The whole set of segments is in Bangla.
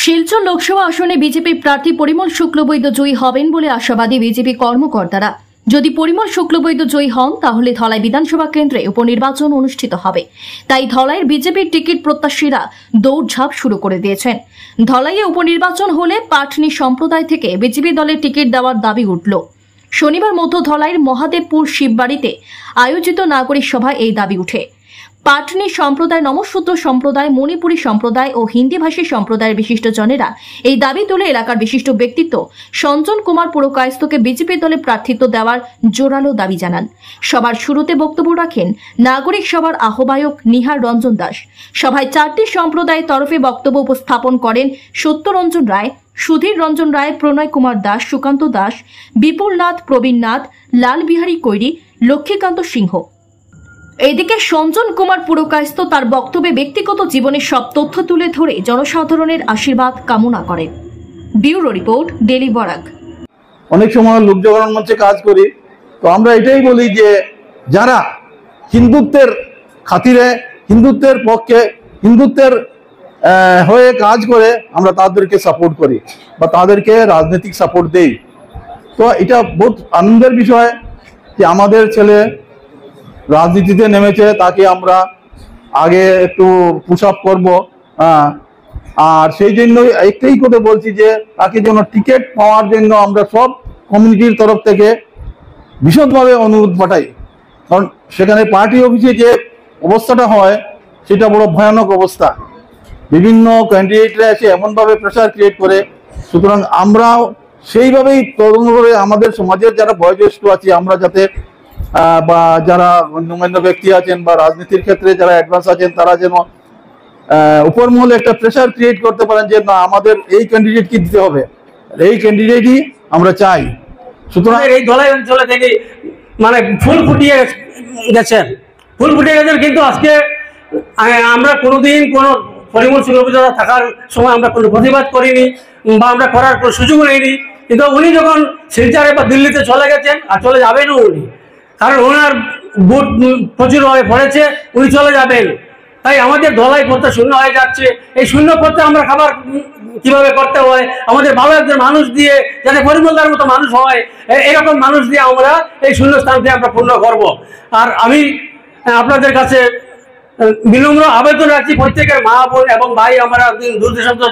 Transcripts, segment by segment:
শিলচর লোকসভা আসনে বিজেপি প্রার্থী পরিমল শুক্লবৈদ্য জয়ী হবেন বলে আশাবাদী বিজেপি কর্মকর্তারা। যদি পরিমল শুক্লবৈদ্য জয়ী হন তাহলে ধলাই বিধানসভা কেন্দ্রে উপনির্বাচন অনুষ্ঠিত হবে। তাই ধলাইয়ের বিজেপির টিকিট প্রত্যাশীরা দৌড়ঝাঁপ শুরু করে দিয়েছেন। ধলাইয়ে উপনির্বাচন হলে পাটনি সম্প্রদায় থেকে বিজেপি দলের টিকিট দেওয়ার দাবি উঠল। শনিবার মধ্য ধলাইয়ের মহাদেবপুর শিববাড়িতে আয়োজিত নাগরিক সভায় এই দাবি উঠে। পাটনি সম্প্রদায়, নমশূদ্র সম্প্রদায়, মণিপুরী সম্প্রদায় ও হিন্দিভাষী সম্প্রদায়ের বিশিষ্টজনেরা এই দাবি তুলে এলাকার বিশিষ্ট ব্যক্তিত্ব সঞ্জন কুমার পুরকায়স্থকে বিজেপি দলে প্রার্থিত্ব দেওয়ার জোরালো দাবি জানান। সবার শুরুতে বক্তব্য রাখেন নাগরিক সভার আহ্বায়ক নিহার রঞ্জন দাস। সভায় 4টি সম্প্রদায়ের তরফে বক্তব্য উপস্থাপন করেন সত্যরঞ্জন রায়, সুধীর রঞ্জন রায়, প্রণয় কুমার দাস, সুকান্ত দাস, বিপুল নাথ, প্রবীণ নাথ, লাল বিহারী কৈরি, লক্ষ্মীকান্ত সিংহ। এদিকে সঞ্জন কুমার পুরকায়স্থ তার বক্তব্যে ব্যক্তিগত জীবনের সব তথ্য তুলে ধরে জনসাধারণের আশীর্বাদ কামনা করেন। Bureau report, daily Barak. অনেক সময় লোক জোগাড় মঞ্চে কাজ করি, তো আমরা এটাই বলি যে যারা হিন্দুত্বের খাতিরে, হিন্দুত্বের পক্ষে, হিন্দুত্বের হয়ে কাজ করে, আমরা তাদেরকে সাপোর্ট করি বা তাদেরকে রাজনৈতিক সাপোর্ট দেই। তো এটা বহুত আনন্দের বিষয় যে আমাদের ছেলে রাজনীতিতে নেমেছে, তাকে আমরা আগে একটু পুশ আপ করবো। আর সেই জন্য একটাই কথা বলছি যে তাকে যেন টিকিট পাওয়ার জন্য আমরা সব কমিউনিটির তরফ থেকে বিশদভাবে অনুরোধ পাঠাই। কারণ সেখানে পার্টি অফিসে যে অবস্থাটা হয় সেটা বড় ভয়ানক অবস্থা। বিভিন্ন ক্যান্ডিডেটরা এসে এমনভাবে প্রেশার ক্রিয়েট করে। সুতরাং আমরাও সেইভাবেই তদন্ত করে আমাদের সমাজের যারা বয়োজ্যেষ্ঠ আছে, আমরা যাতে বা যারা গণ্যমান্য ব্যক্তি আছেন বা রাজনীতির ক্ষেত্রে যারা অ্যাডভান্স আছেন, তারা যেন উপর মহলে একটা প্রেশার ক্রিয়েট করতে পারেন যে না, আমাদের এই ক্যান্ডিডেটকে দিতে হবে, এই ক্যান্ডিডেটই আমরা চাই। সুতরাং এই ধলাই অঞ্চলে থেকে মানে ফুল ফুটিয়ে গেছেন, কিন্তু আজকে আমরা কোনোদিন কোনো পরিমল শুক্লবৈদ্য থাকার সময় আমরা কোনো প্রতিবাদ করিনি বা আমরা করার কোনো সুযোগ নেইনি। কিন্তু উনি যখন শিলচরে বা দিল্লিতে চলে গেছেন আর চলে যাবেনও উনি, কারণ ওনার ভোট প্রচুর হয়ে পড়েছে, উনি চলে যাবেন। তাই আমাদের ধলাই পথে শূন্য হয়ে যাচ্ছে। এই শূন্য পথে আমরা খাবার কিভাবে করতে হয়, আমাদের ভালো একজন মানুষ দিয়ে, যাতে পরিমলদার মতো মানুষ হয়, এরকম মানুষ দিয়ে আমরা এই শূন্য স্থানটি আমরা পূর্ণ করব। আর আমি আপনাদের কাছে বিনম্র আবেদন রাখছি, প্রত্যেকের মা বোন এবং ভাই, আমরা দূরদূরান্ত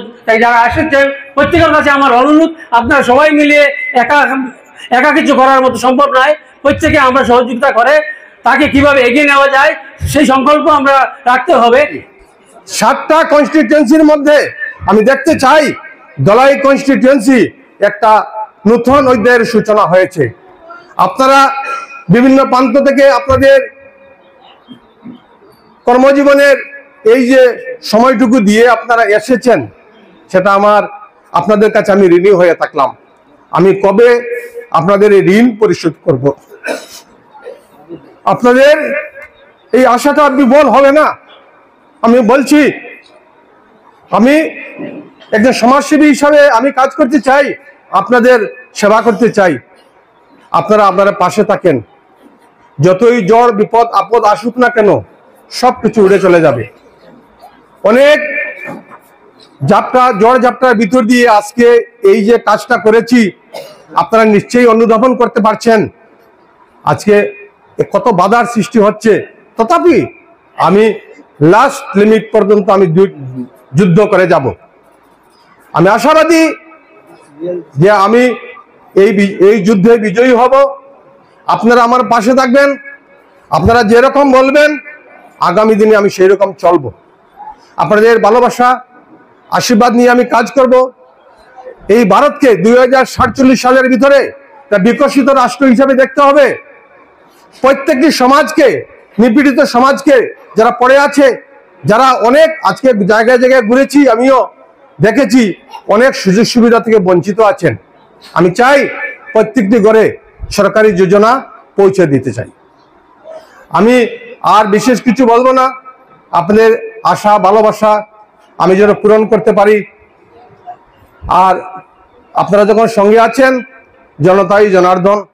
যারা এসেছেন প্রত্যেকের কাছে আমার অনুরোধ, আপনারা সবাই মিলিয়ে একা কিছু করার মতো সম্ভব নয়। প্রত্যেকে আমরা সহযোগিতা করে তাকে কিভাবে এগিয়ে নেওয়া যায় সেই সংকল্প আমরা রাখতে হবে। 7টা কনস্টিটিউয়েন্সির মধ্যে আমি দেখতে চাই ধলাই কনস্টিটিউয়েন্সি একটা নতুন অধ্যায়ের সূচনা হয়েছে। আপনারা বিভিন্ন প্রান্ত থেকে আপনাদের কর্মজীবনের এই যে সময়টুকু দিয়ে আপনারা এসেছেন, সেটা আপনাদের কাছে আমি ঋণী হয়ে থাকলাম। আমি কবে আপনাদের এই ঋণ পরিশোধ করব? আপনাদের এই আশাটা বিফল হবে না। আমি বলছি, আমি একজন সমাজসেবী হিসাবে আমি কাজ করতে চাই, আপনাদের সেবা করতে চাই। আপনারা পাশে থাকেন। যতই ঝড় বিপদ আপদ আসুক না কেন, সবকিছু উড়ে চলে যাবে। অনেক ঝড় ঝাপটার ভিতর দিয়ে আজকে এই যে কাজটা করেছি, আপনারা নিশ্চয়ই অনুধাবন করতে পারছেন আজকে কত বাধার সৃষ্টি হচ্ছে। তথাপি আমি লাস্ট লিমিট পর্যন্ত আমি যুদ্ধ করে যাব। আমি আশাবাদী যে আমি এই যুদ্ধে বিজয়ী হব। আপনারা আমার পাশে থাকবেন। আপনারা যেরকম বলবেন আগামী দিনে আমি সেই রকম চলব। আপনাদের ভালোবাসা, আশীর্বাদ নিয়ে আমি কাজ করব। এই ভারতকে 2047 সালের ভিতরে একটা বিকশিত রাষ্ট্র হিসেবে দেখতে হবে। প্রত্যেকটি সমাজকে, নিপীড়িত সমাজকে, যারা পড়ে আছে, যারা অনেক আজকে জায়গায় জায়গায় ঘুরেছি, আমিও দেখেছি অনেক সুযোগ সুবিধা থেকে বঞ্চিত আছেন। আমি চাই প্রত্যেকটি ঘরে সরকারি যোজনা পৌঁছে দিতে চাই। আমি আর বিশেষ কিছু বলবো না। আপনাদের আশা ভালোবাসা আমি যেন পূরণ করতে পারি। আর আপনারা যখন সঙ্গে আছেন, জনতাই জনার্দন।